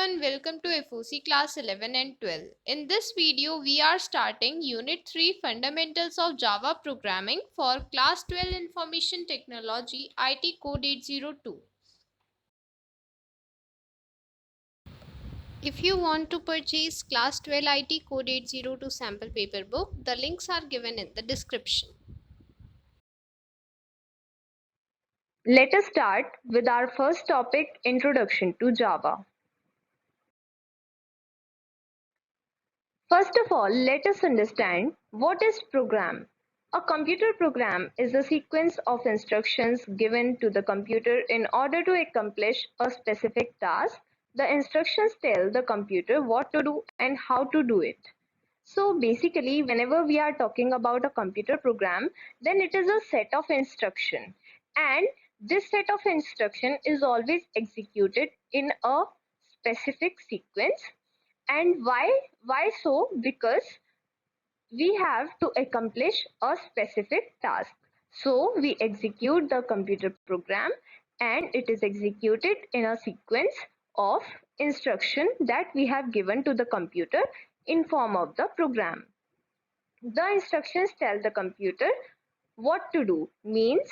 everyone, welcome to FOC class 11 and 12. In this video, we are starting Unit 3 Fundamentals of Java Programming for Class 12 Information Technology IT Code 802. If you want to purchase Class 12 IT Code 802 sample paper book, the links are given in the description. Let us start with our first topic, Introduction to Java. First of all, let us understand what is program. A computer program is a sequence of instructions given to the computer in order to accomplish a specific task. The instructions tell the computer what to do and how to do it. So basically, whenever we are talking about a computer program, then it is a set of instruction, and this set of instruction is always executed in a specific sequence. And why so? Because we have to accomplish a specific task. So we execute the computer program and it is executed in a sequence of instruction that we have given to the computer in form of the program. The instructions tell the computer what to do, means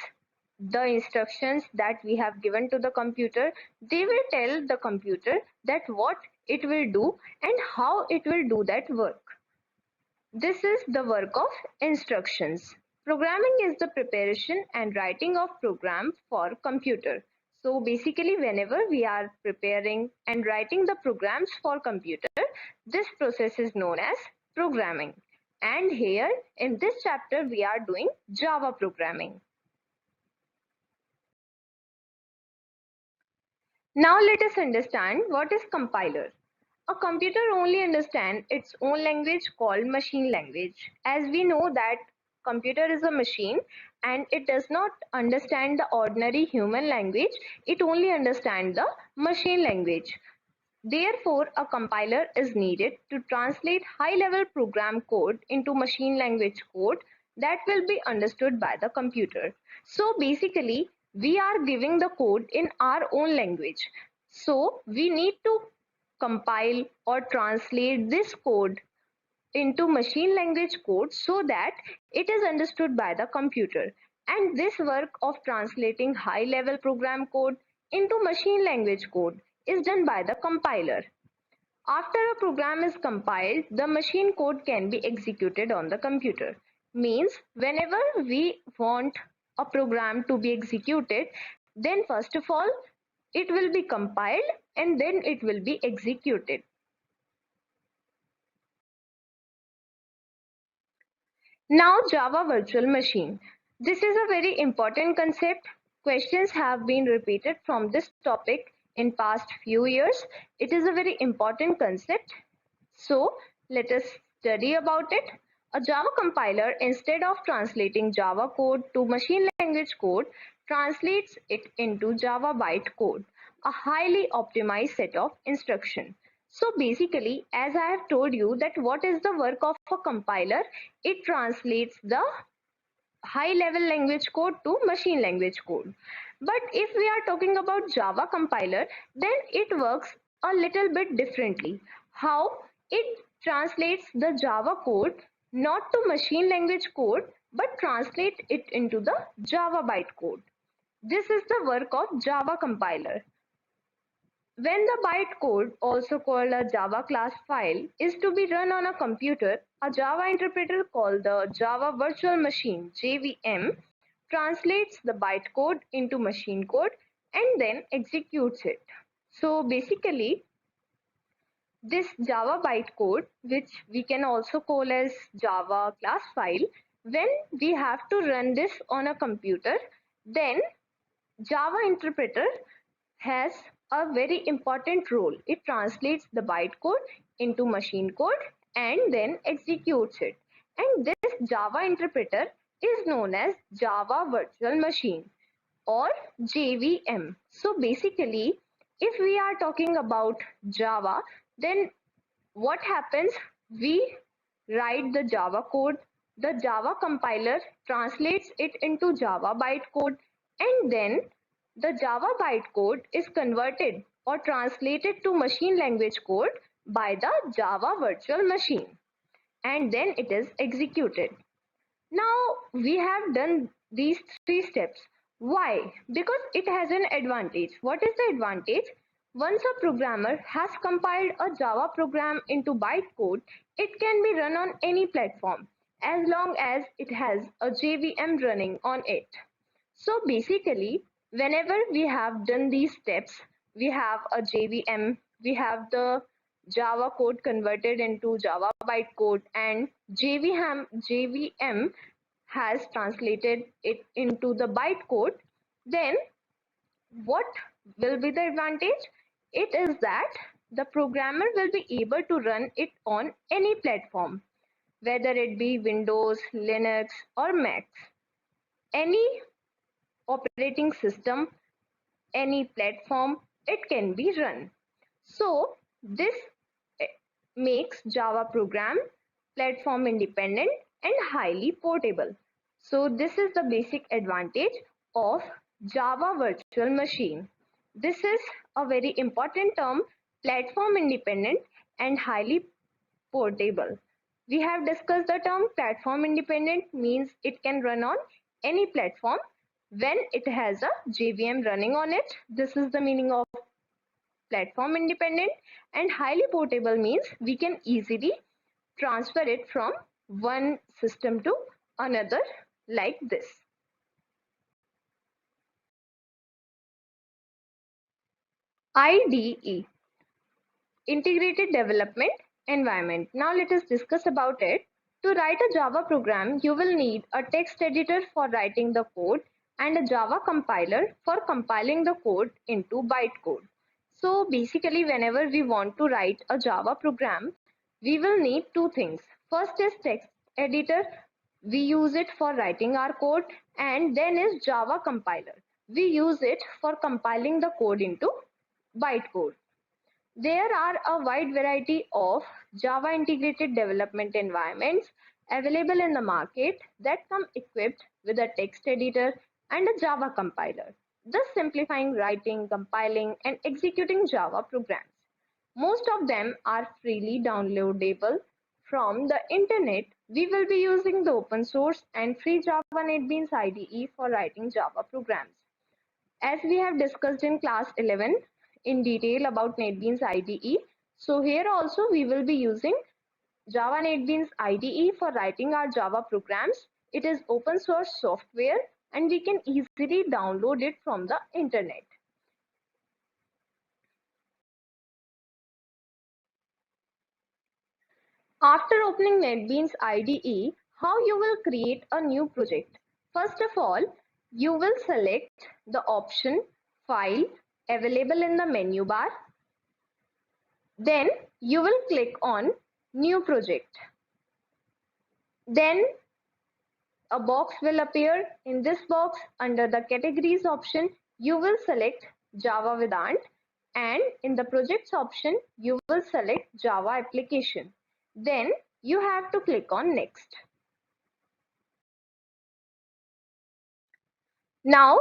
the instructions that we have given to the computer, they will tell the computer that what it will do and how it will do that work. This is the work of instructions. Programming is the preparation and writing of program for computer. So basically, whenever we are preparing and writing the programs for computer, this process is known as programming. And here in this chapter, we are doing Java programming. Now let us understand what is compiler. A computer only understands its own language called machine language. As we know that computer is a machine and it does not understand the ordinary human language, it only understands the machine language. Therefore, a compiler is needed to translate high-level program code into machine language code that will be understood by the computer. So basically, we are giving the code in our own language. So we need to compile or translate this code into machine language code so that it is understood by the computer. And this work of translating high-level program code into machine language code is done by the compiler. After a program is compiled, the machine code can be executed on the computer. Means whenever we want a program to be executed, then first of all, it will be compiled and then it will be executed. Now Java Virtual Machine. This is a very important concept. Questions have been repeated from this topic in past few years. It is a very important concept. So let us study about it. A Java compiler, instead of translating Java code to machine language code, translates it into Java bytecode, a highly optimized set of instructions. So basically, as I have told you that what is the work of a compiler, it translates the high level language code to machine language code. But if we are talking about Java compiler, then it works a little bit differently. How? It translates the Java code not to machine language code but translate it into the Java bytecode. This is the work of Java compiler. When the bytecode, also called a Java class file, is to be run on a computer, a Java interpreter called the Java Virtual Machine (JVM) translates the bytecode into machine code and then executes it. So basically, this Java bytecode, which we can also call as Java class file, when we have to run this on a computer, then Java interpreter has a very important role. It translates the bytecode into machine code and then executes it. And this Java interpreter is known as Java Virtual Machine or JVM. So basically, if we are talking about Java, then what happens? We write the Java code, the Java compiler translates it into Java bytecode, and then the Java bytecode is converted or translated to machine language code by the Java virtual machine, and then it is executed. Now we have done these three steps. Why? Because it has an advantage. What is the advantage? Once a programmer has compiled a Java program into bytecode, it can be run on any platform as long as it has a JVM running on it. So basically, whenever we have done these steps, we have a JVM, we have the Java code converted into Java bytecode, and JVM has translated it into the bytecode. Then what will be the advantage? It is that the programmer will be able to run it on any platform, whether it be Windows, Linux, or Mac. Any operating system, any platform, it can be run. So this eh, makes Java program platform independent and highly portable. So this is the basic advantage of Java virtual machine. This is a very important term, platform independent and highly portable. We have discussed the term platform independent means it can run on any platform when it has a JVM running on it. This is the meaning of platform independent, and highly portable means we can easily transfer it from one system to another like this. IDE, Integrated Development Environment. Now let us discuss about it. To write a Java program, you will need a text editor for writing the code and a Java compiler for compiling the code into bytecode. So basically, whenever we want to write a Java program, we will need two things. First is text editor. We use it for writing our code, and then is Java compiler. We use it for compiling the code into bytecode. There are a wide variety of Java integrated development environments available in the market that come equipped with a text editor and a Java compiler, thus simplifying writing, compiling, and executing Java programs. Most of them are freely downloadable from the internet. We will be using the open source and free Java NetBeans IDE for writing Java programs. As we have discussed in class 11 in detail about NetBeans IDE, so here also we will be using Java NetBeans IDE for writing our Java programs. It is open source software and we can easily download it from the internet. After opening NetBeans IDE, how you will create a new project? First of all, you will select the option File available in the menu bar. Then you will click on New Project. Then a box will appear. In this box, under the Categories option, you will select Java Vedant, and in the Projects option, you will select Java Application. Then you have to click on Next. Now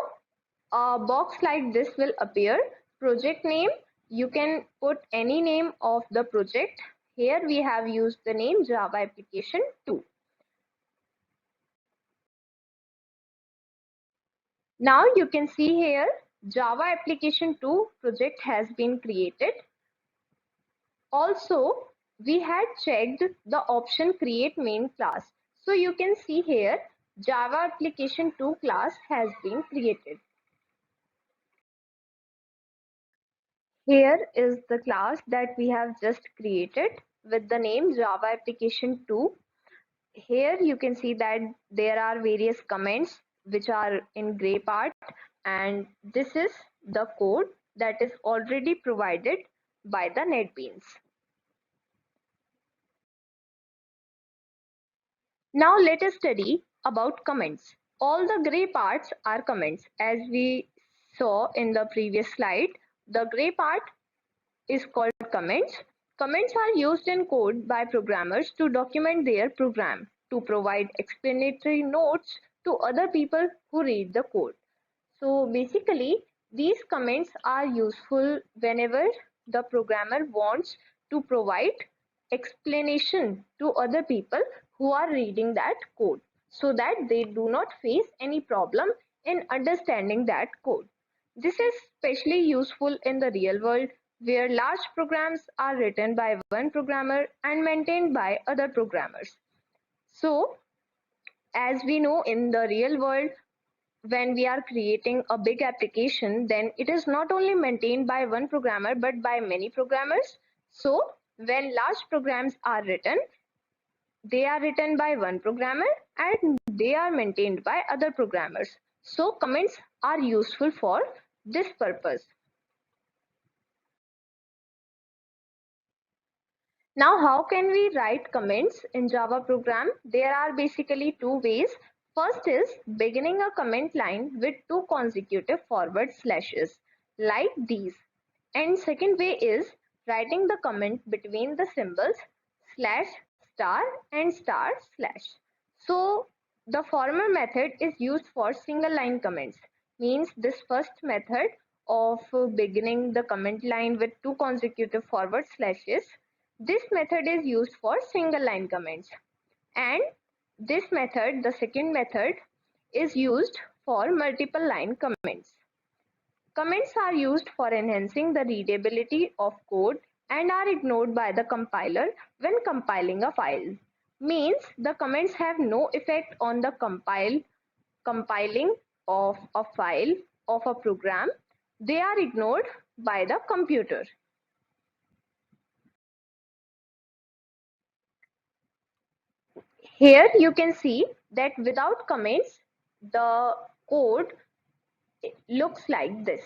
a box like this will appear. Project name, you can put any name of the project. Here we have used the name Java Application 2. Now you can see here Java Application 2 project has been created. Also, we had checked the option Create Main Class. So you can see here Java Application 2 class has been created. Here is the class that we have just created with the name Java Application 2. Here you can see that there are various comments which are in gray part, and this is the code that is already provided by the NetBeans. Now let us study about comments. All the gray parts are comments. As we saw in the previous slide, the gray part is called comments. Comments are used in code by programmers to document their program, to provide explanatory notes to other people who read the code. So basically, These comments are useful whenever the programmer wants to provide explanation to other people who are reading that code so that they do not face any problem in understanding that code. This is especially useful in the real world where large programs are written by one programmer and maintained by other programmers. So, as we know in the real world, when we are creating a big application, then it is not only maintained by one programmer but by many programmers. So when large programs are written, they are written by one programmer and they are maintained by other programmers. So comments are useful for this purpose. Now, how can we write comments in Java program? There are basically two ways. First is beginning a comment line with two consecutive forward slashes like these. And second way is writing the comment between the symbols slash star and star slash. So the former method is used for single line comments. Means this first method of beginning the comment line with two consecutive forward slashes, this method is used for single line comments, and this method, the second method, is used for multiple line comments. Comments are used for enhancing the readability of code and are ignored by the compiler when compiling a file. Means the comments have no effect on the compiling of a file of a program. They are ignored by the computer. Here you can see that without comments, the code looks like this.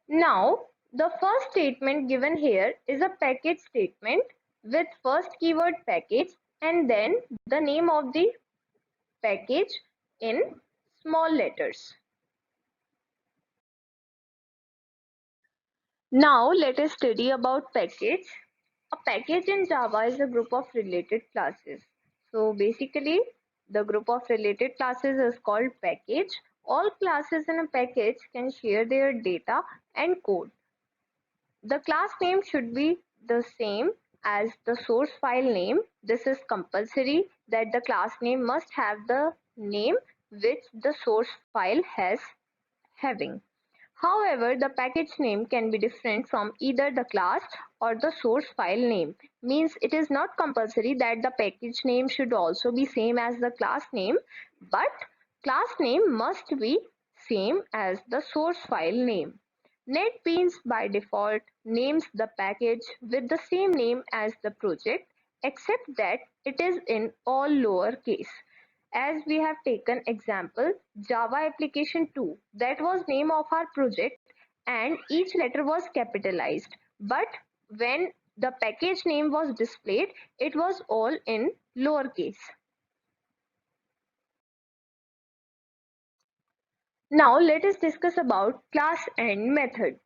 Now, the first statement given here is a package statement with first keyword package and then the name of the package in small letters. Now let us study about package. A package in Java is a group of related classes. So basically the group of related classes is called package. All classes in a package can share their data and code. The class name should be the same as the source file name. This is compulsory that the class name must have the name which the source file has having. However, the package name can be different from either the class or the source file name. Means it is not compulsory that the package name should also be same as the class name, but class name must be same as the source file name. NetBeans by default names the package with the same name as the project, except that it is in all lowercase. As we have taken example Java application 2, that was name of our project and each letter was capitalized, but when the package name was displayed it was all in lowercase. Now let us discuss about class and method.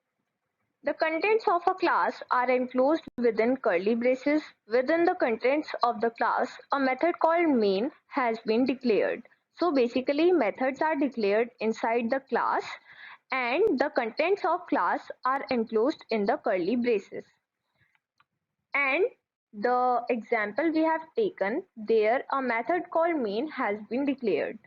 The contents of a class are enclosed within curly braces. Within the contents of the class, a method called main has been declared. So basically methods are declared inside the class and the contents of class are enclosed in the curly braces. And the example we have taken there, a method called main has been declared.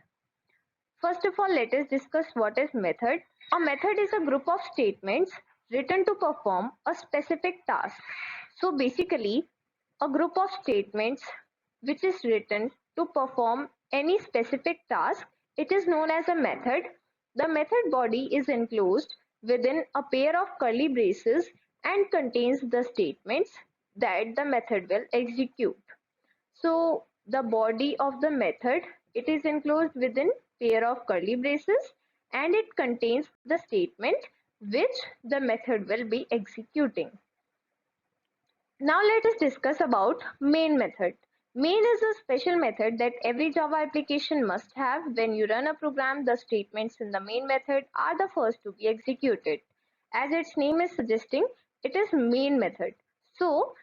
First of all, let us discuss what is method. A method is a group of statements written to perform a specific task. So basically, a group of statements which is written to perform any specific task, it is known as a method. The method body is enclosed within a pair of curly braces and contains the statements that the method will execute. So the body of the method, it is enclosed within pair of curly braces and it contains the statement which the method will be executing. Now let us discuss about main method. Main is a special method that every Java application must have. When you run a program, the statements in the main method are the first to be executed. As its name is suggesting, it is main method. So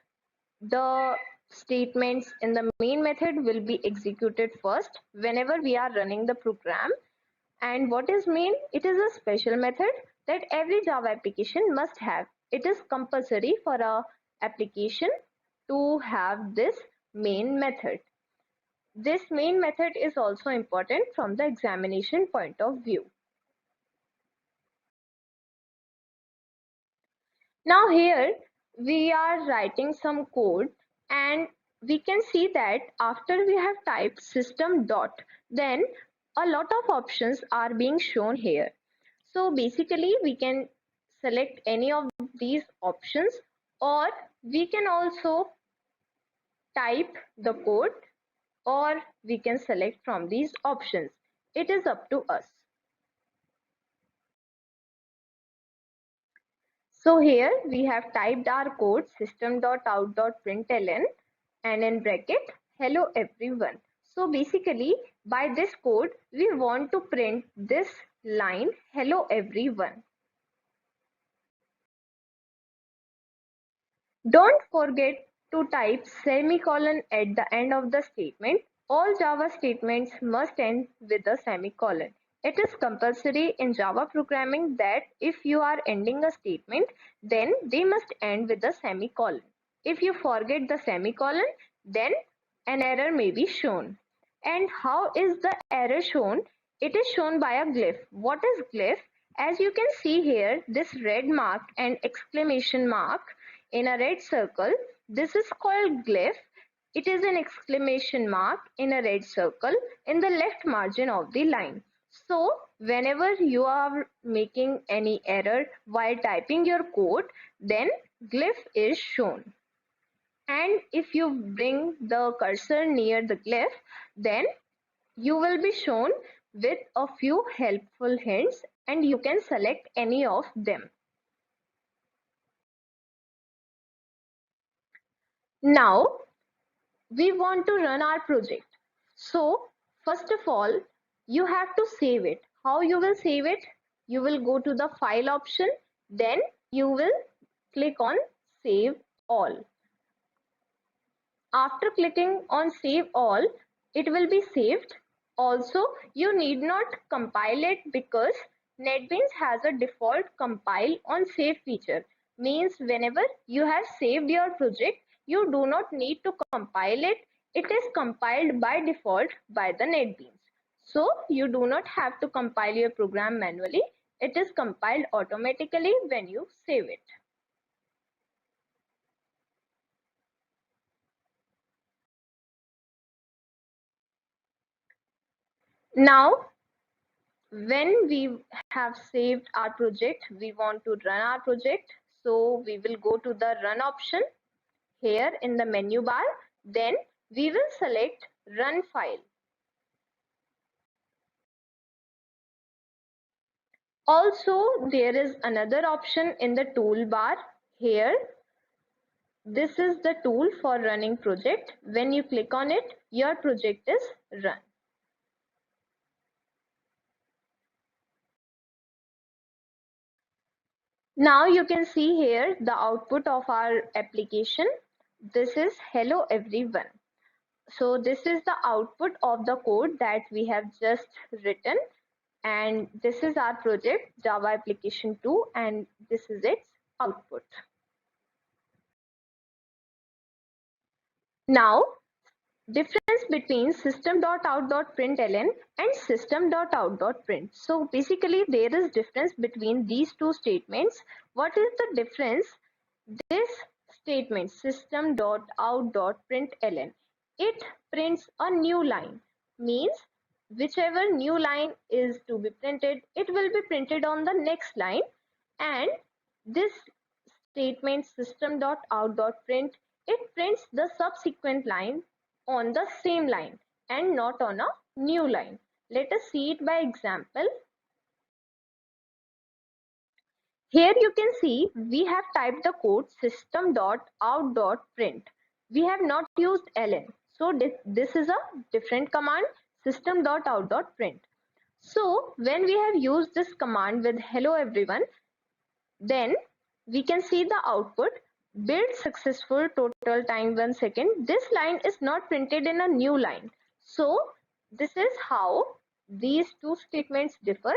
the statements in the main method will be executed first whenever we are running the program. And what is main? It is a special method that every Java application must have. It is compulsory for a application to have this main method. This main method is also important from the examination point of view. Now here we are writing some code, and we can see that after we have typed system dot, then a lot of options are being shown here. So basically we can select any of these options, or we can also type the code, or we can select from these options. It is up to us. So here we have typed our code system.out.println and in bracket hello everyone. So basically by this code we want to print this line hello everyone. Don't forget to type semicolon at the end of the statement. All Java statements must end with a semicolon. It is compulsory in Java programming that if you are ending a statement, then they must end with a semicolon. If you forget the semicolon, then an error may be shown. And how is the error shown? It is shown by a glyph. What is glyph? As you can see here, this red mark and exclamation mark in a red circle, this is called glyph. It is an exclamation mark in a red circle in the left margin of the line. So whenever you are making any error while typing your code, then glyph is shown. And if you bring the cursor near the glyph, then you will be shown with a few helpful hints and you can select any of them. Now we want to run our project. So first of all, you have to save it. How you will save it? You will go to the file option, then you will click on save all. After clicking on save all, it will be saved. Also, you need not compile it because NetBeans has a default compile on save feature. Means whenever you have saved your project, you do not need to compile it. It is compiled by default by the NetBeans. So you do not have to compile your program manually. It is compiled automatically when you save it. Now when we have saved our project, we want to run our project. So we will go to the run option here in the menu bar. Then we will select run file. Also, there is another option in the toolbar here. This is the tool for running project. When you click on it, your project is run. Now you can see here the output of our application. This is hello everyone. So this is the output of the code that we have just written, and this is our project Java application 2, and this is its output. Now difference between system.out.println and system.out.print. So basically there is difference between these two statements. What is the difference? This statement system.out.println, it prints a new line, means whichever new line is to be printed, it will be printed on the next line. And this statement system.out.print, it prints the subsequent line on the same line and not on a new line. Let us see it by example. Here you can see we have typed the code system.out.print. We have not used ln. So this is a different command, system.out.print. So when we have used this command with hello everyone, then we can see the output. Build successful total time 1 second. This line is not printed in a new line. So this is how these two statements differ.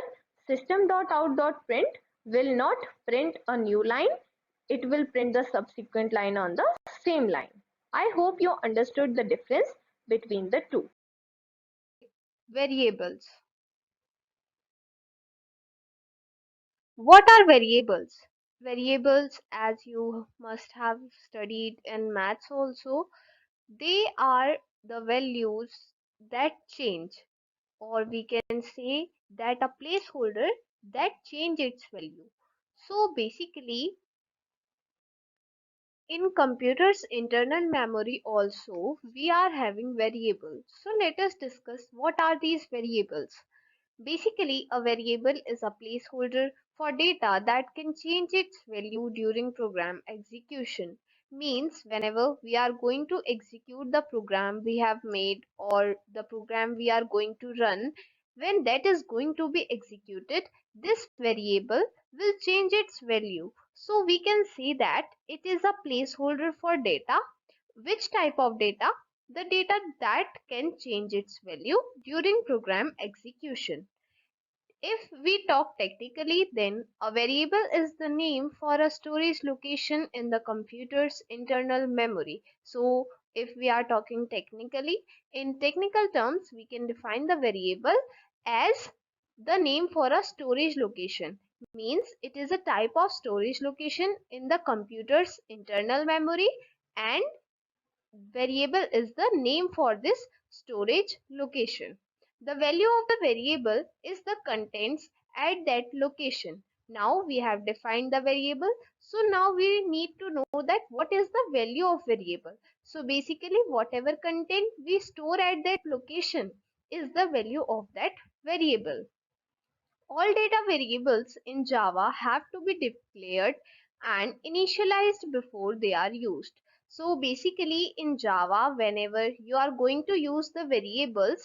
System.out.print will not print a new line. It will print the subsequent line on the same line. I hope you understood the difference between the two. Variables. What are variables? Variables, as you must have studied in maths also, they are the values that change, or we can say that a placeholder that change its value. So basically, in computer's internal memory also, we are having variables. So let us discuss what are these variables. Basically, a variable is a placeholder for data that can change its value during program execution. Means whenever we are going to execute the program we have made or the program we are going to run, when that is going to be executed, this variable will change its value. So we can say that it is a placeholder for data. Which type of data? The data that can change its value during program execution. If we talk technically, then a variable is the name for a storage location in the computer's internal memory. So, if we are talking technically, in technical terms, we can define the variable as the name for a storage location. Means it is a type of storage location in the computer's internal memory, and variable is the name for this storage location. The value of the variable is the contents at that location. Now we have defined the variable. So now we need to know that what is the value of variable. So basically whatever content we store at that location is the value of that variable. All data variables in Java have to be declared and initialized before they are used. So basically in Java, whenever you are going to use the variables,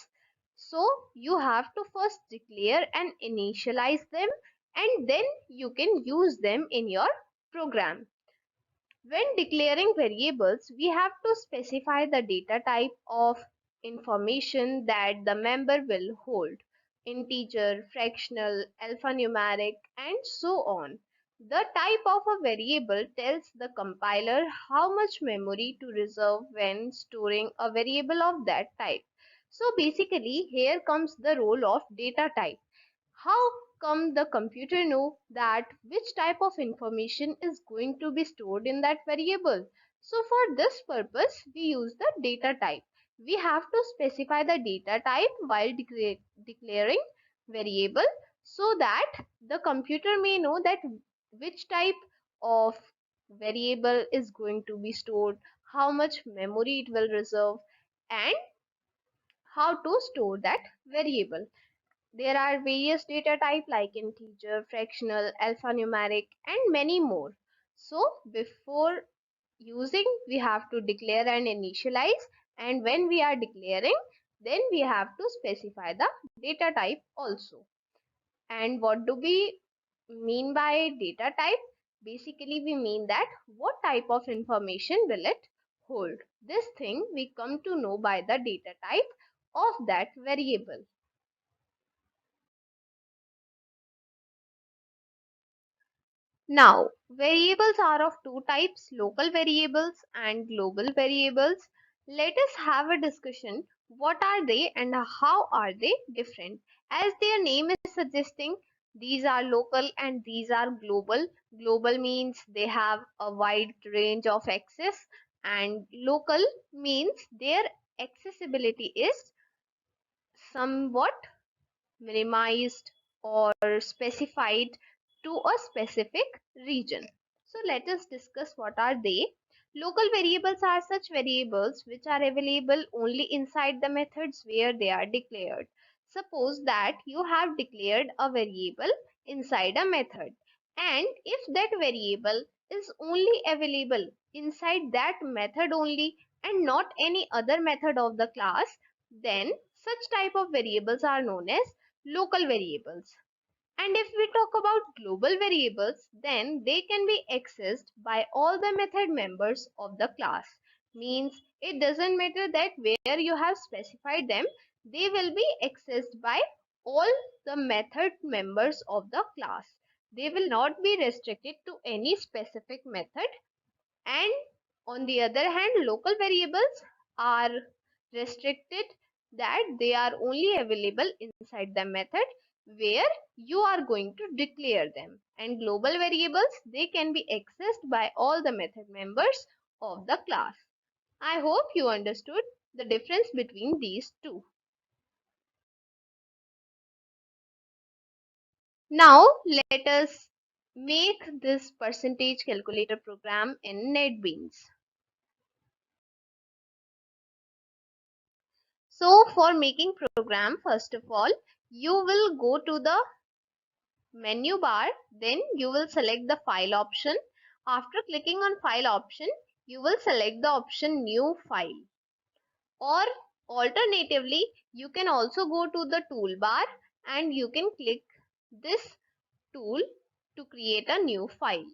so you have to first declare and initialize them, and then you can use them in your program. When declaring variables, we have to specify the data type of information that the member will hold: integer, fractional, alphanumeric, and so on. The type of a variable tells the compiler how much memory to reserve when storing a variable of that type. So basically, here comes the role of data type. How come the computer know that which type of information is going to be stored in that variable? So for this purpose, we use the data type. We have to specify the data type while declaring variable, so that the computer may know that which type of variable is going to be stored, how much memory it will reserve, and how to store that variable. There are various data types like integer, fractional, alphanumeric, and many more. So before using, we have to declare and initialize, and when we are declaring, then we have to specify the data type also. And what do we mean by data type? Basically, we mean that what type of information will it hold. This thing we come to know by the data type of that variable. Now, variables are of two types: local variables and global variables. Let us have a discussion. What are they and how are they different? As their name is suggesting, these are local and these are global. Global means they have a wide range of access, and local means their accessibility is somewhat minimized or specified to a specific region. So let us discuss what are they. Local variables are such variables which are available only inside the methods where they are declared. Suppose that you have declared a variable inside a method, and if that variable is only available inside that method only and not any other method of the class, then such type of variables are known as local variables. And if we talk about global variables, then they can be accessed by all the method members of the class. Means it doesn't matter that where you have specified them, they will be accessed by all the method members of the class. They will not be restricted to any specific method. And on the other hand, local variables are restricted, that they are only available inside the method where you are going to declare them. And global variables, they can be accessed by all the method members of the class. I hope you understood the difference between these two. Now let us make this percentage calculator program in NetBeans. So for making program, first of all, you will go to the menu bar, then you will select the file option. After clicking on file option, you will select the option new file, or alternatively, you can also go to the toolbar and you can click this tool to create a new file.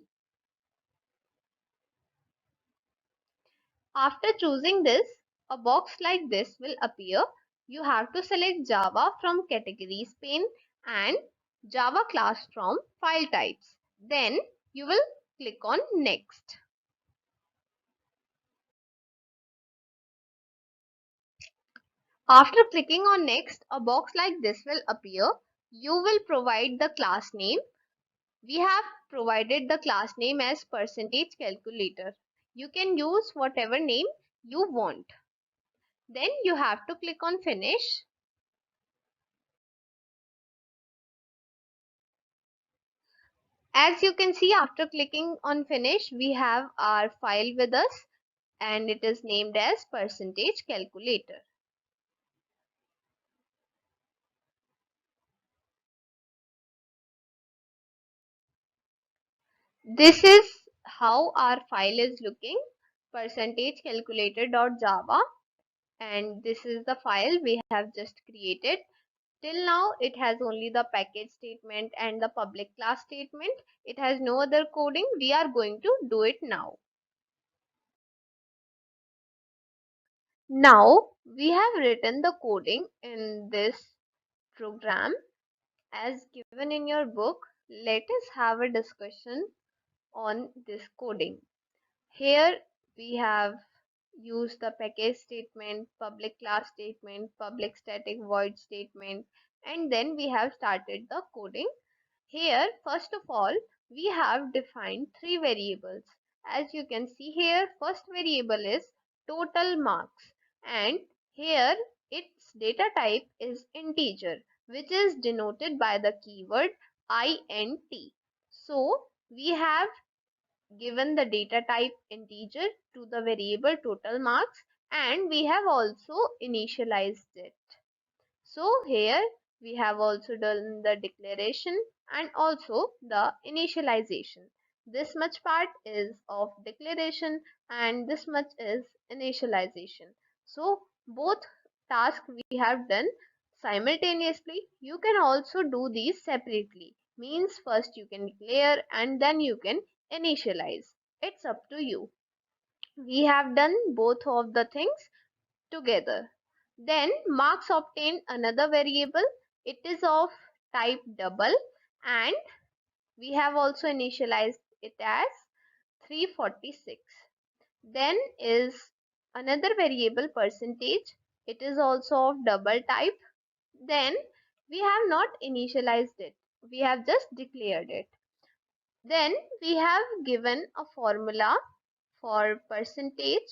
After choosing this, a box like this will appear. You have to select Java from categories pane and Java class from file types. Then you will click on next. After clicking on next, a box like this will appear. You will provide the class name. We have provided the class name as percentage calculator. You can use whatever name you want. Then you have to click on finish. As you can see, after clicking on finish, we have our file with us and it is named as percentage calculator. This is how our file is looking, percentage calculator.java, and this is the file we have just created. Till now it has only the package statement and the public class statement. It has no other coding. We are going to do it now. Now we have written the coding in this program as given in your book. Let us have a discussion on this coding. Here we have used the package statement, public class statement, public static void statement, and then we have started the coding. Here, first of all, we have defined three variables. As you can see here, first variable is total marks, and here its data type is integer, which is denoted by the keyword int. So we have given the data type integer to the variable total marks, and we have also initialized it. So here we have also done the declaration and also the initialization. This much part is of declaration and this much is initialization. So both tasks we have done simultaneously. You can also do these separately. Means first you can declare and then you can initialize. It's up to you. We have done both of the things together. Then marks obtained, another variable. It is of type double and we have also initialized it as 346. Then is another variable percentage. It is also of double type. Then we have not initialized it. We have just declared it. Then we have given a formula for percentage,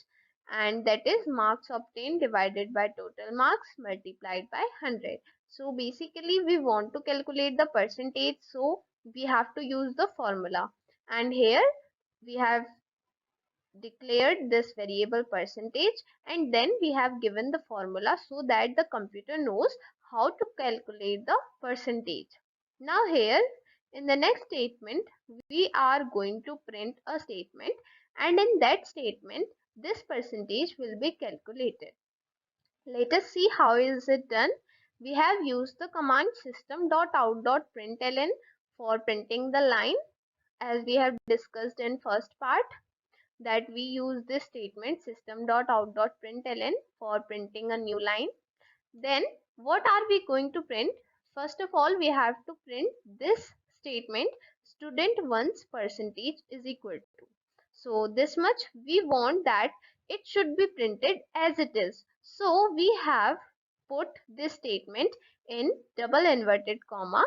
and that is marks obtained divided by total marks multiplied by 100. So basically we want to calculate the percentage, so we have to use the formula, and here we have declared this variable percentage and then we have given the formula so that the computer knows how to calculate the percentage. Now here in the next statement we are going to print a statement, and in that statement this percentage will be calculated. Let us see how is it done. we have used the command system.out.println for printing the line, as we have discussed in first part, that we use this statement system.out.println for printing a new line. Then what are we going to print? First of all, we have to print this statement, student 1's percentage is equal to. So this much we want that it should be printed as it is. So we have put this statement in double inverted comma.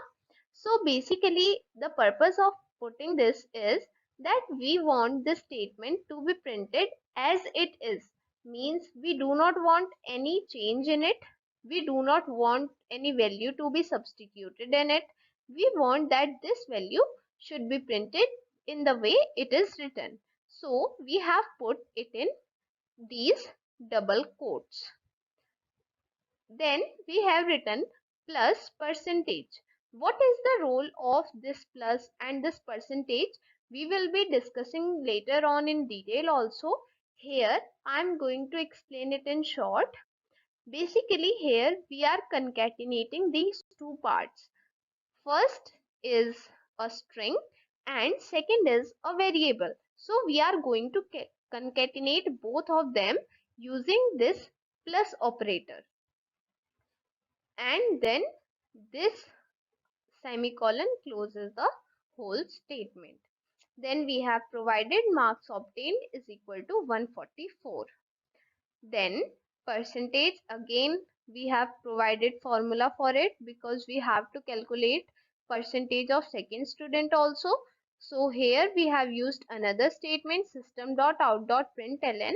So basically the purpose of putting this is that we want this statement to be printed as it is. Means we do not want any change in it. We do not want any value to be substituted in it. We want that this value should be printed in the way it is written. So we have put it in these double quotes. Then we have written plus percentage. What is the role of this plus and this percentage? We will be discussing later on in detail also. Here I am going to explain it in short. Basically here we are concatenating these two parts. First is a string and second is a variable. So we are going to concatenate both of them using this plus operator. And then this semicolon closes the whole statement. Then we have provided marks obtained is equal to 144. Then percentage, again we have provided formula for it because we have to calculate percentage of second student also. So here we have used another statement system.out.println,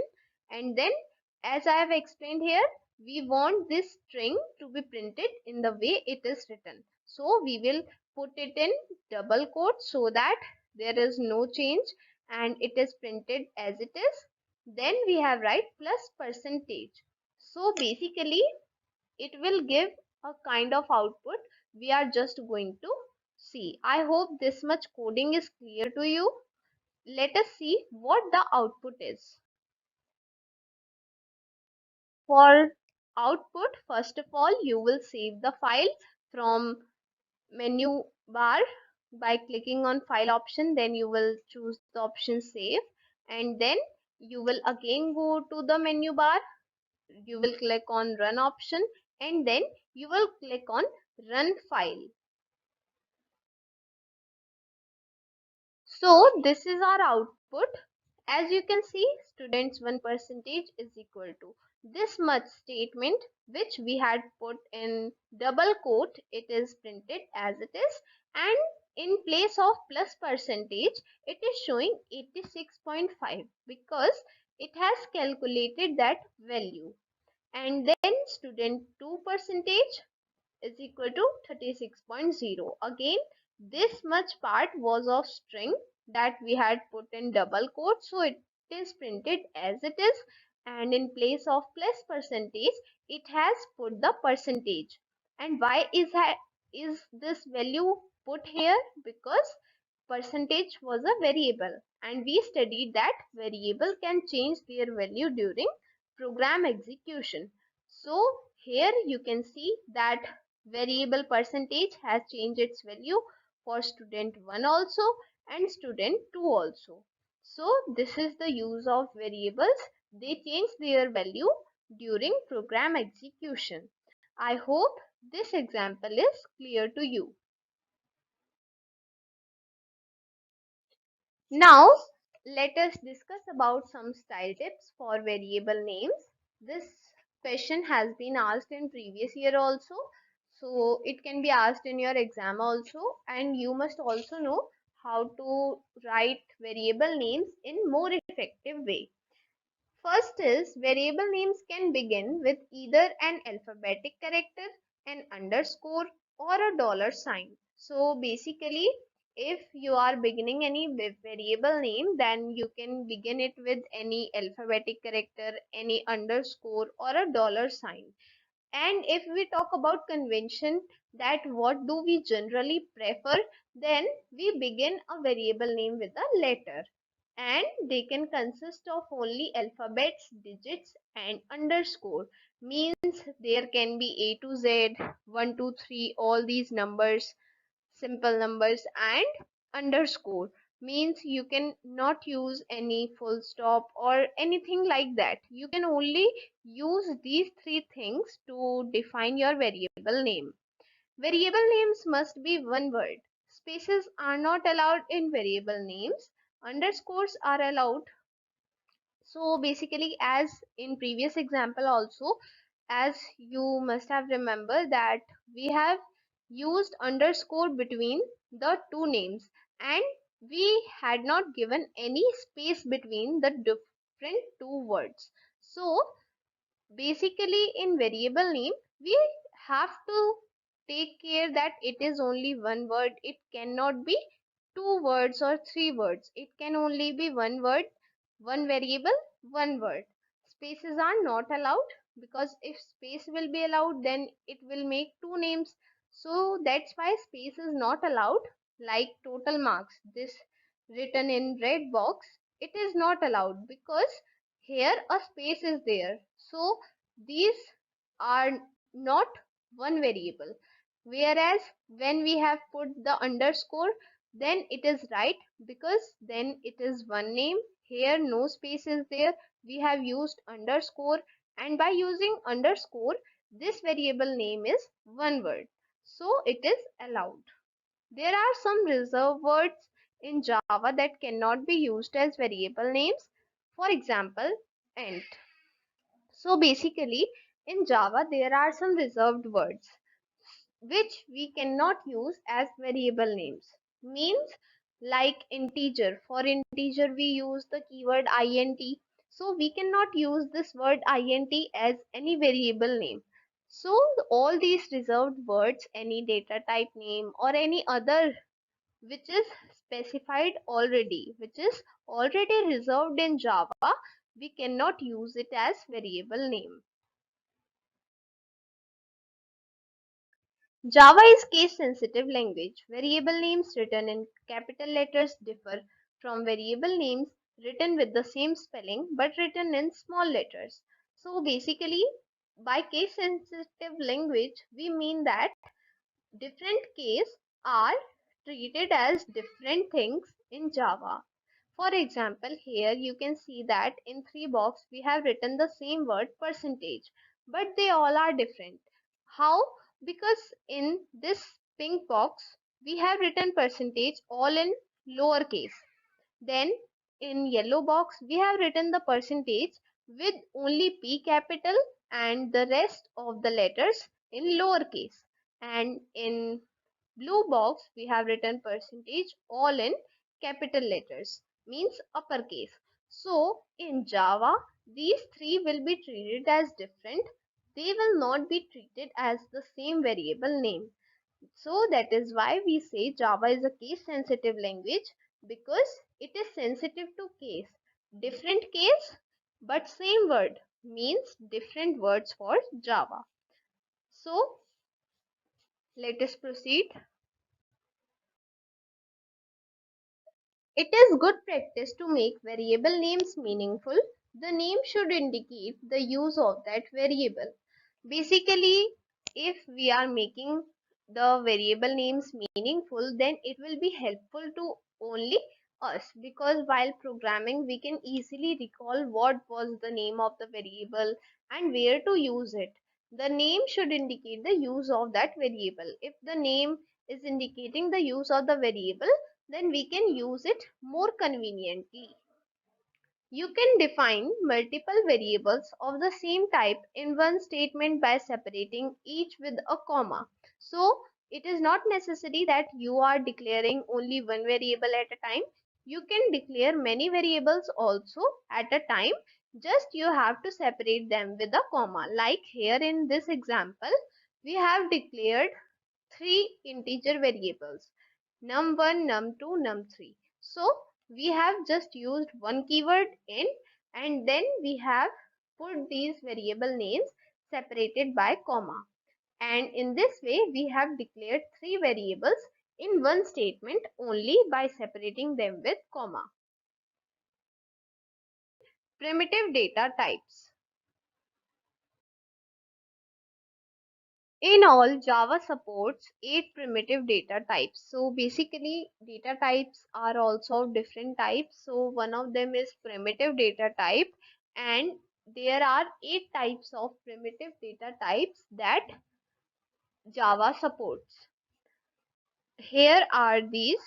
and then as I have explained here, we want this string to be printed in the way it is written. So we will put it in double quotes so that there is no change and it is printed as it is. Then we have write plus percentage. So basically it will give a kind of output we are just going to see. I hope this much coding is clear to you. Let us see what the output is. For output, first of all, you will save the file from menu bar by clicking on file option. Then you will choose the option save, and then you will again go to the menu bar. You will click on run option, and then you will click on run file. So this is our output. As you can see, students 1 percentage is equal to this much statement which we had put in double quote. It is printed as it is, and in place of plus percentage it is showing 86.5 because it has calculated that value. And then student 2 percentage is equal to 36.0. Again, this much part was of string that we had put in double quote, so it is printed as it is, and in place of plus percentage it has put the percentage. And why is this value put here? Because percentage was a variable, and we studied that variable can change their value during program execution. So here you can see that variable percentage has changed its value for student 1 also and student 2 also. So this is the use of variables. They change their value during program execution. I hope this example is clear to you. Now let us discuss about some style tips for variable names. This question has been asked in previous year also, so it can be asked in your exam also, and you must also know how to write variable names in more effective way. First is variable names can begin with either an alphabetic character, an underscore, or a dollar sign. So basically, if you are beginning any variable name, then you can begin it with any alphabetic character, any underscore, or a dollar sign. And if we talk about convention, that what do we generally prefer, then we begin a variable name with a letter. and they can consist of only alphabets, digits, and underscore. Means there can be A to Z, 1, 2, 3, all these numbers, simple numbers, and underscore means you can not use any full stop or anything like that. You can only use these three things to define your variable name. Variable names must be one word. Spaces are not allowed in variable names. Underscores are allowed. So basically, as in previous example also, as you must have remembered that we have used underscore between the two names, and we had not given any space between the different two words. So basically in variable name we have to take care that it is only one word. It cannot be two words or three words. It can only be one word, one variable, one word. Spaces are not allowed, because if space will be allowed then it will make two names. So that's why space is not allowed. Like total marks, this written in red box, it is not allowed because here a space is there. So these are not one variable. Whereas when we have put the underscore, then it is right, because then it is one name. Here no space is there. We have used underscore, and by using underscore, this variable name is one word. So it is allowed. There are some reserved words in Java that cannot be used as variable names. For example, int. So basically, in Java, there are some reserved words which we cannot use as variable names. Means like integer. For integer, we use the keyword int. So we cannot use this word int as any variable name. So all these reserved words, any data type name or any other which is specified already, which is already reserved in Java, we cannot use it as variable name. Java is case sensitive language. Variable names written in capital letters differ from variable names written with the same spelling but written in small letters. So basically, by case sensitive language, we mean that different case are treated as different things in Java. For example, here you can see that in three box we have written the same word percentage, but they all are different. How? Because in this pink box we have written percentage all in lowercase. Then in yellow box we have written the percentage with only P capital and the rest of the letters in lowercase. And in blue box we have written percentage all in capital letters, means uppercase. So in Java these three will be treated as different. They will not be treated as the same variable name. So that is why we say Java is a case sensitive language, because it is sensitive to case. Different case but same word means different words for Java. So let us proceed. It is good practice to make variable names meaningful. The name should indicate the use of that variable. Basically, if we are making the variable names meaningful, then it will be helpful to only us, because while programming we can easily recall what was the name of the variable and where to use it. The name should indicate the use of that variable. If the name is indicating the use of the variable, then we can use it more conveniently. You can define multiple variables of the same type in one statement by separating each with a comma. So it is not necessary that you are declaring only one variable at a time. You can declare many variables also at a time. Just you have to separate them with a comma. Like here in this example, we have declared three integer variables, num1, num2, num3. So we have just used one keyword in, and then we have put these variable names separated by comma. And in this way we have declared three variables in one statement only by separating them with comma. Primitive data types. In all, Java supports 8 primitive data types. So basically, data types are also of different types. So one of them is primitive data type, and there are 8 types of primitive data types that Java supports. Here are these: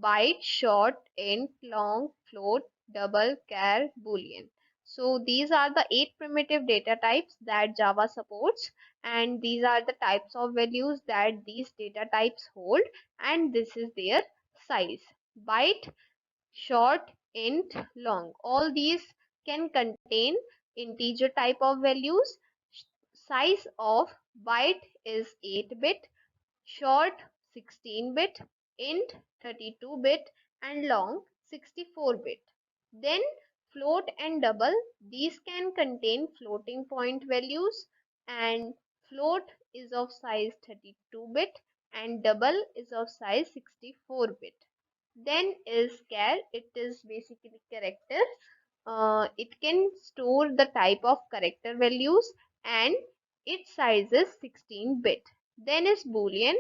byte, short, int, long, float, double, char, boolean. So these are the 8 primitive data types that Java supports, and these are the types of values that these data types hold, and this is their size: byte, short, int, long. All these can contain integer type of values. Size of byte is 8-bit, short 16-bit, int 32-bit, and long 64-bit. Then float and double, these can contain floating point values, and float is of size 32-bit and double is of size 64-bit. Then is char, it is basically character. It can store the type of character values, and its size is 16-bit. Then is boolean,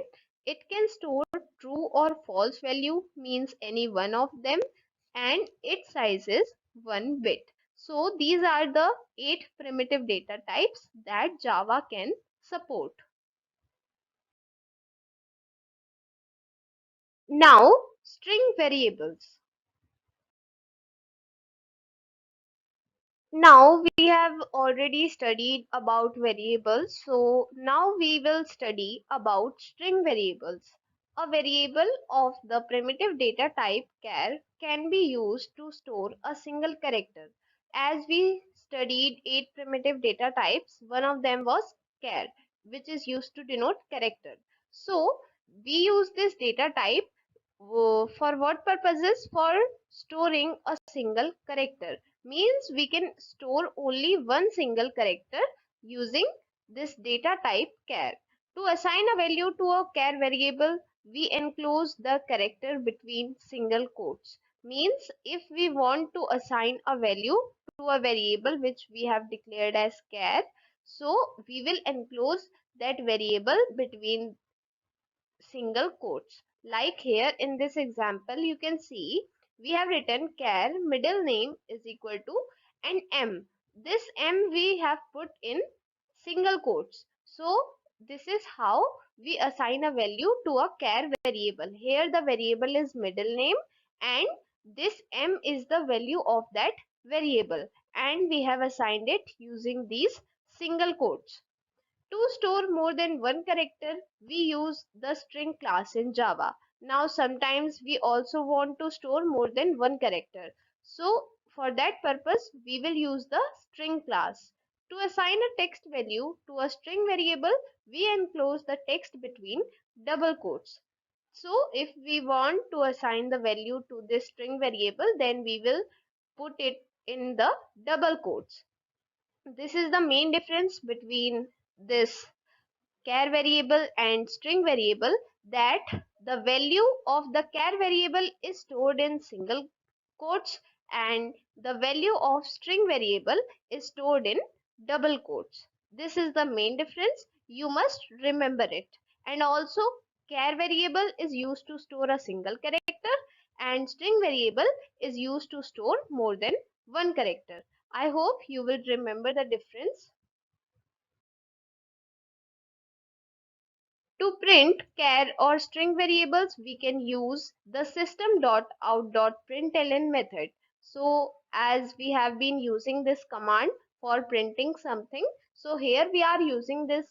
it can store true or false value, means any one of them, and its size is 1 bit. So these are the 8 primitive data types that Java can support. Now, string variables. Now we have already studied about variables, so now we will study about string variables. A variable of the primitive data type char can be used to store a single character. As we studied 8 primitive data types, one of them was char, which is used to denote character. So we use this data type for what purposes? For storing a single character. Means we can store only one single character using this data type char. To assign a value to a char variable, we enclose the character between single quotes. Means if we want to assign a value to a variable which we have declared as char, so we will enclose that variable between single quotes. Like here in this example, you can see we have written char middle name is equal to and m. This m we have put in single quotes. So this is how we assign a value to a char variable. Here the variable is middle name, and this m is the value of that variable, and we have assigned it using these single quotes. To store more than one character, we use the string class in Java. Now, sometimes we also want to store more than one character. So, for that purpose, we will use the string class. To assign a text value to a string variable, we enclose the text between double quotes. So, if we want to assign the value to this string variable, then we will put it in the double quotes. This is the main difference between this char variable and string variable, that the value of the char variable is stored in single quotes and the value of string variable is stored in double quotes. This is the main difference. You must remember it. And also, char variable is used to store a single character and string variable is used to store more than one character. I hope you will remember the difference. To print char or string variables, we can use the system.out.println method. So as we have been using this command for printing something, so here we are using this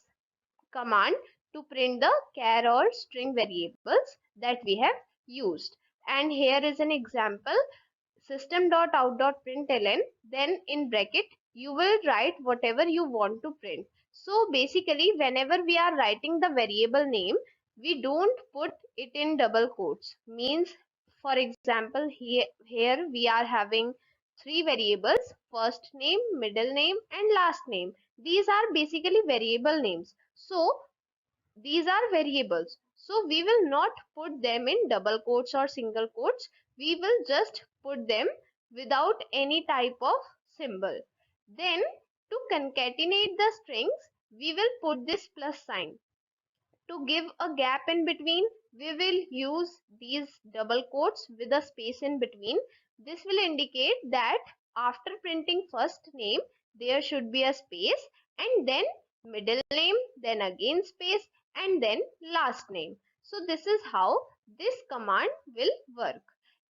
command to print the char or string variables that we have used. And here is an example: system.out.println, then in bracket you will write whatever you want to print. So basically, whenever we are writing the variable name, we don't put it in double quotes. Means, for example, here we are having three variables: first name, middle name, and last name. These are basically variable names. So these are variables, so we will not put them in double quotes or single quotes. We will just put them without any type of symbol. Then to concatenate the strings, we will put this plus sign. To give a gap in between, we will use these double quotes with a space in between. This will indicate that after printing first name, there should be a space, and then middle name, then again space, and then last name. So this is how this command will work.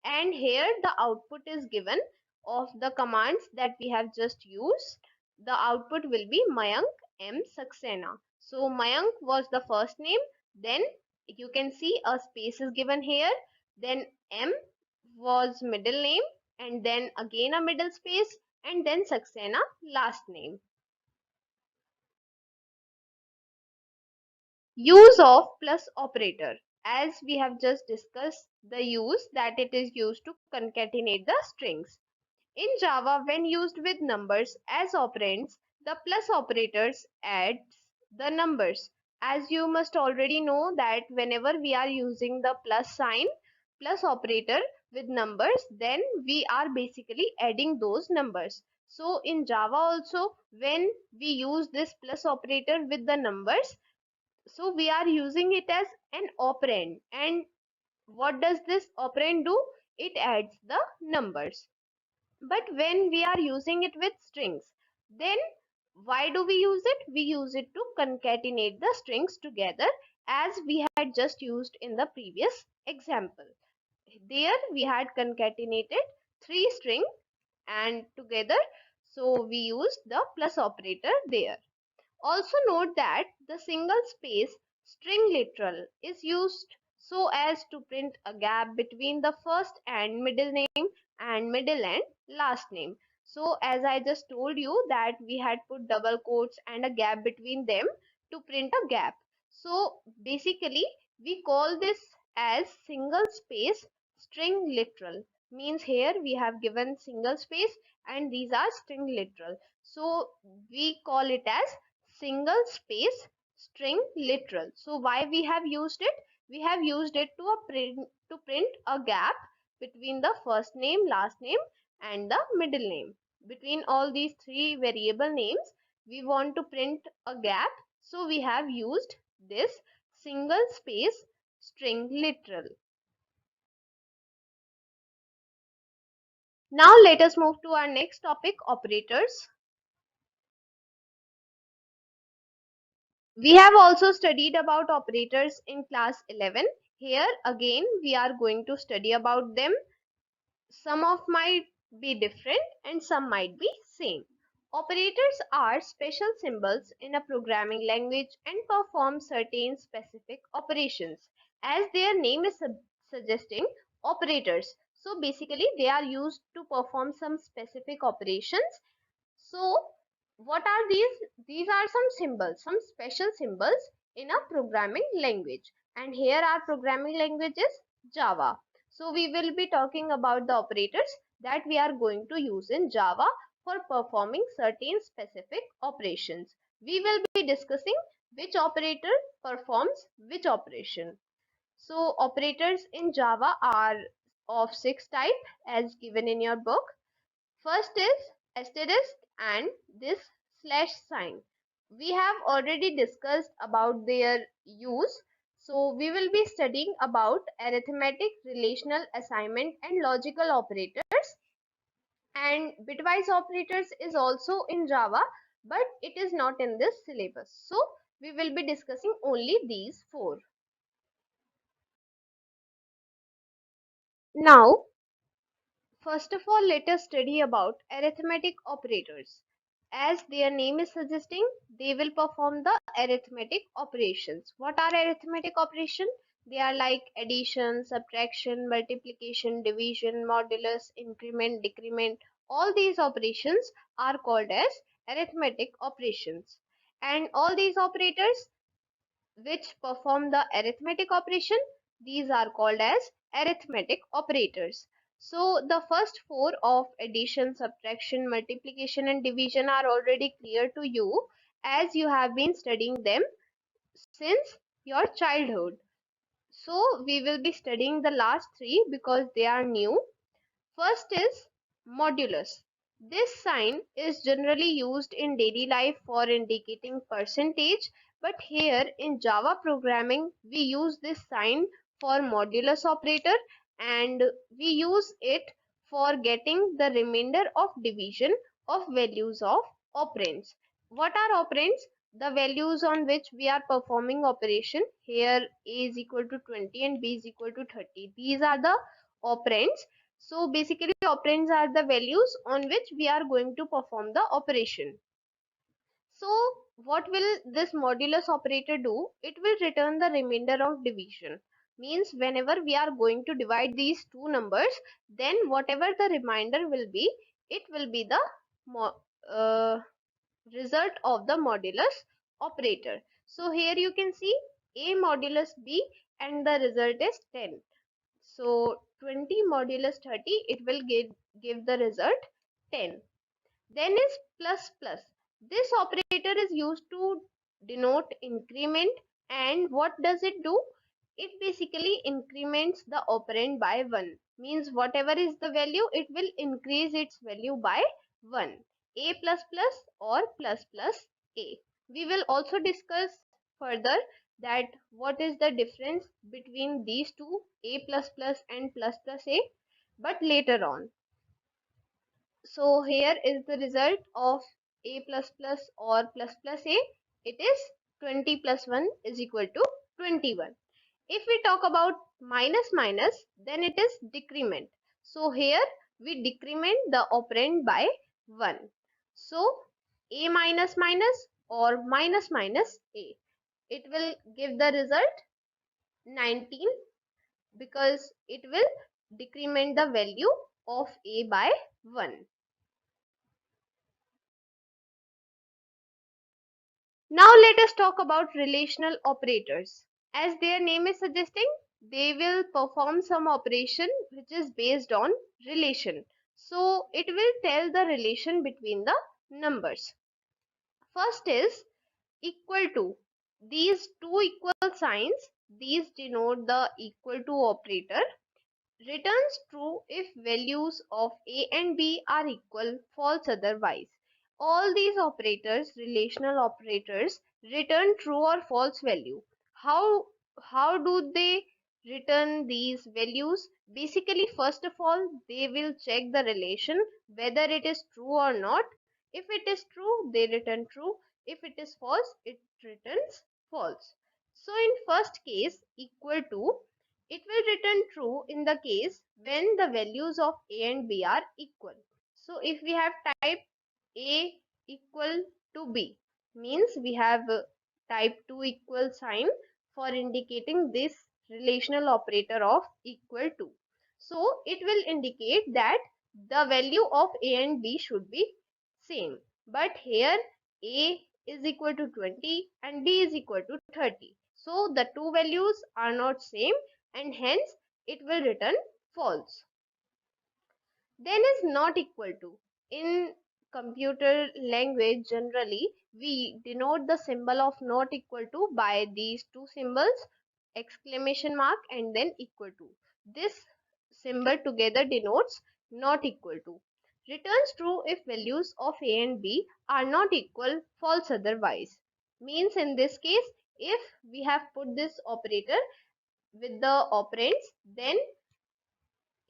And here the output is given of the commands that we have just used. The output will be Mayank M Saxena. So Mayank was the first name, then you can see a space is given here, then M was middle name, and then again a middle space, and then Saxena last name. Use of plus operator. As we have just discussed the use that it is used to concatenate the strings. In Java, when used with numbers as operands, the plus operators adds the numbers. As you must already know that whenever we are using the plus sign, plus operator with numbers, then we are basically adding those numbers. So in Java also, when we use this plus operator with the numbers, so we are using it as an operand. And what does this operand do? It adds the numbers. But when we are using it with strings, then why do we use it? We use it to concatenate the strings together, as we had just used in the previous example. There we had concatenated three strings and together, so we used the plus operator there. Also note that the single space string literal is used so as to print a gap between the first and middle name and middle and last name. So as I just told you that we had put double quotes and a gap between them to print a gap. So basically we call this as single space string literal. Means here we have given single space and these are string literal. So we call it as single space string literal. So why we have used it? We have used it to print a gap between the first name, last name, and the middle name. Between all these three variable names, we want to print a gap. So we have used this single space string literal. Now let us move to our next topic, operators. We have also studied about operators in class 11. Here again we are going to study about them. Some of might be different and some might be same. Operators are special symbols in a programming language and perform certain specific operations. As their name is suggesting, operators. So basically they are used to perform some specific operations. So what are these? These are some symbols, some special symbols in a programming language. And here our programming language is Java. So we will be talking about the operators that we are going to use in Java for performing certain specific operations. We will be discussing which operator performs which operation. So operators in Java are of 6 types as given in your book. First is asterisk and this slash sign. We have already discussed about their use. So we will be studying about arithmetic, relational assignment and logical operators. And bitwise operators is also in Java, but it is not in this syllabus. So we will be discussing only these four. Now first of all, let us study about arithmetic operators. As their name is suggesting, they will perform the arithmetic operations. What are arithmetic operations? They are like addition, subtraction, multiplication, division, modulus, increment, decrement. All these operations are called as arithmetic operations. And all these operators which perform the arithmetic operation, these are called as arithmetic operators. So the first four of addition, subtraction, multiplication and division are already clear to you as you have been studying them since your childhood. So we will be studying the last three because they are new. First is modulus. This sign is generally used in daily life for indicating percentage, but here in Java programming, we use this sign for modulus operator, and we use it for getting the remainder of division of values of operands. What are operands? The values on which we are performing operation. Here A is equal to 20 and B is equal to 30. These are the operands. So basically operands are the values on which we are going to perform the operation. So what will this modulus operator do? It will return the remainder of division. Means whenever we are going to divide these two numbers, then whatever the remainder will be, it will be the uh, result of the modulus operator. So here you can see A modulus B and the result is 10. So 20 modulus 30, it will give the result 10. Then is plus plus. This operator is used to denote increment, and what does it do? It basically increments the operand by 1. Means whatever is the value, it will increase its value by 1. A plus plus or plus plus A. We will also discuss further that what is the difference between these two, A plus plus and plus plus A, but later on. So here is the result of A plus plus or plus plus A. It is 20 plus 1 is equal to 21. If we talk about minus minus, then it is decrement. So here we decrement the operand by 1. So A minus minus or minus minus A. It will give the result 19 because it will decrement the value of A by 1. Now let us talk about relational operators. As their name is suggesting, they will perform some operation which is based on relation. So it will tell the relation between the numbers. First is equal to. These two equal signs, these denote the equal to operator. Returns true if values of A and B are equal, false otherwise. All these operators, relational operators, return true or false value. How, how do they return these values? Basically, first of all, they will check the relation whether it is true or not. If it is true, they return true. If it is false, it returns false. So in first case, equal to, it will return true in the case when the values of A and B are equal. So if we have type A equal to B, means we have type 2 equal sign for indicating this relational operator of equal to. So it will indicate that the value of A and B should be same. But here A is equal to 20 and B is equal to 30. So the two values are not same, and hence it will return false. Then is not equal to. In computer language, generally we denote the symbol of not equal to by these two symbols, exclamation mark and then equal to. This symbol together denotes not equal to. Returns true if values of A and B are not equal, false otherwise. Means in this case, if we have put this operator with the operands, then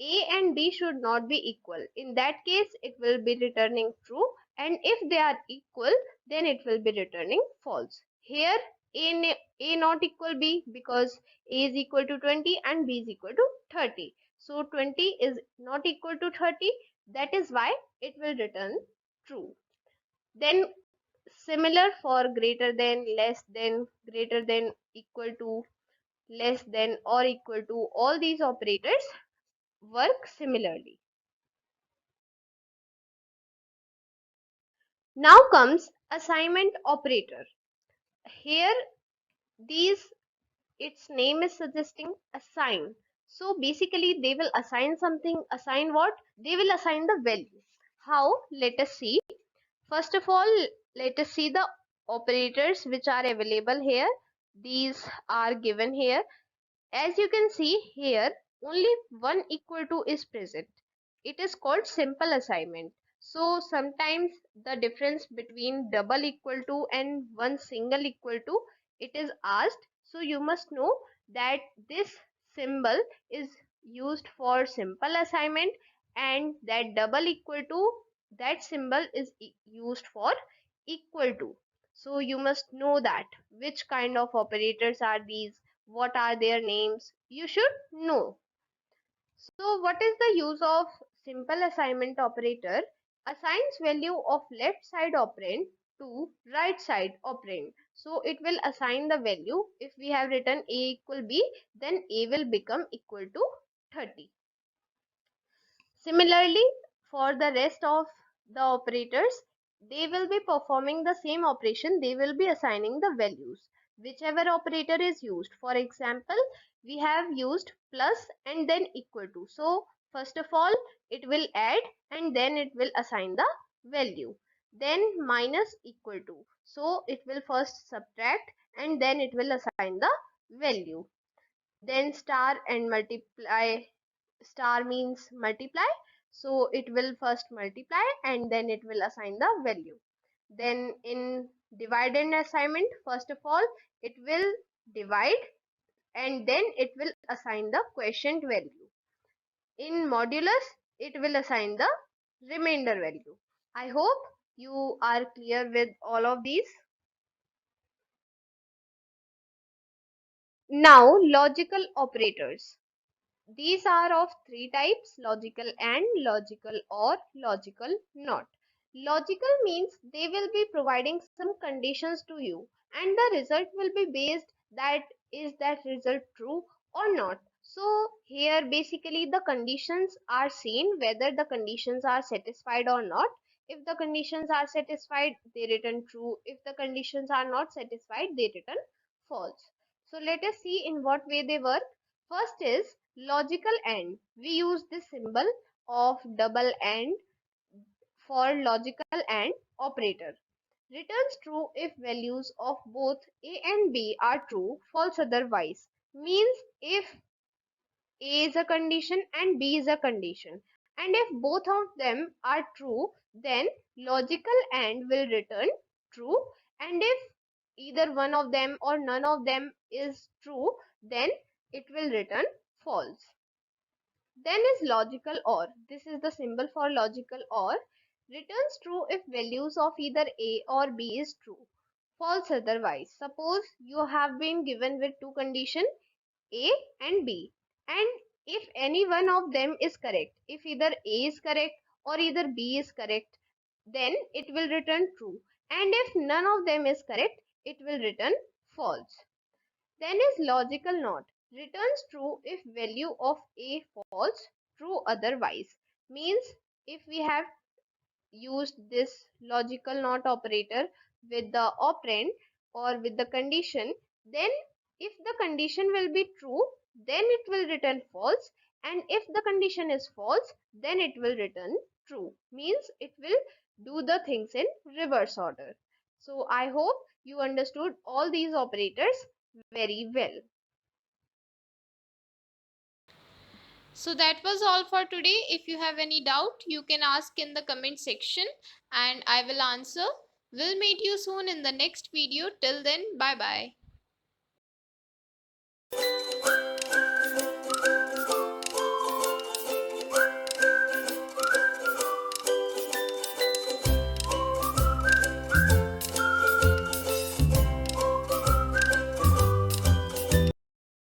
A and B should not be equal. In that case, it will be returning true, and if they are equal, then it will be returning false. Here, A not equal B because A is equal to 20 and B is equal to 30. So 20 is not equal to 30. That is why it will return true. Then similar for greater than, less than, greater than, equal to, less than or equal to, all these operators work similarly. Now comes assignment operator. Here these, its name is suggesting assign. So basically they will assign something. Assign what? They will assign the value. How? Let us see. First of all, let us see the operators which are available here. These are given here. As you can see here, only one equal to is present. It is called simple assignment. So sometimes the difference between double equal to and one single equal to, it is asked. So you must know that this symbol is used for simple assignment, and that double equal to, that symbol is used for equal to. So you must know that which kind of operators are these, what are their names, you should know. So what is the use of simple assignment operator? Assigns value of left side operand to right side operand. So it will assign the value. If we have written a equal b, then a will become equal to 30. Similarly, for the rest of the operators, they will be performing the same operation. They will be assigning the values. Whichever operator is used. For example, we have used plus and then equal to. So, first of all, it will add and then it will assign the value. Then minus equal to. So, it will first subtract and then it will assign the value. Then star and multiply, star means multiply, so it will first multiply and then it will assign the value. Then in divide and assignment, first of all it will divide and then it will assign the quotient value. In modulus it will assign the remainder value. I hope you are clear with all of these. Now logical operators. These are of three types: logical and, logical or, logical not. Logical means they will be providing some conditions to you and the result will be based that is that result true or not. So here basically the conditions are seen whether the conditions are satisfied or not. If the conditions are satisfied, they return true. If the conditions are not satisfied, they return false. So let us see in what way they work. First is logical AND. We use this symbol of double AND for logical AND operator. Returns true if values of both A and B are true, false otherwise. Means if A is a condition and B is a condition, and if both of them are true, then logical AND will return true, and if either one of them or none of them is true, then it will return false. Then is logical OR. This is the symbol for logical OR. Returns true if values of either A or B is true. False otherwise. Suppose you have been given with two conditions A and B, and if any one of them is correct, if either A is correct or either B is correct, then it will return true, and if none of them is correct, it will return false. Then is logical NOT. Returns true if value of A false, true otherwise. Means if we have used this logical NOT operator with the operand or with the condition, then if the condition will be true, then it will return false, and if the condition is false, then it will return true. Means it will do the things in reverse order. So I hope you understood all these operators very well. So that was all for today. If you have any doubt, you can ask in the comment section and I will answer. We'll meet you soon in the next video. Till then, bye bye.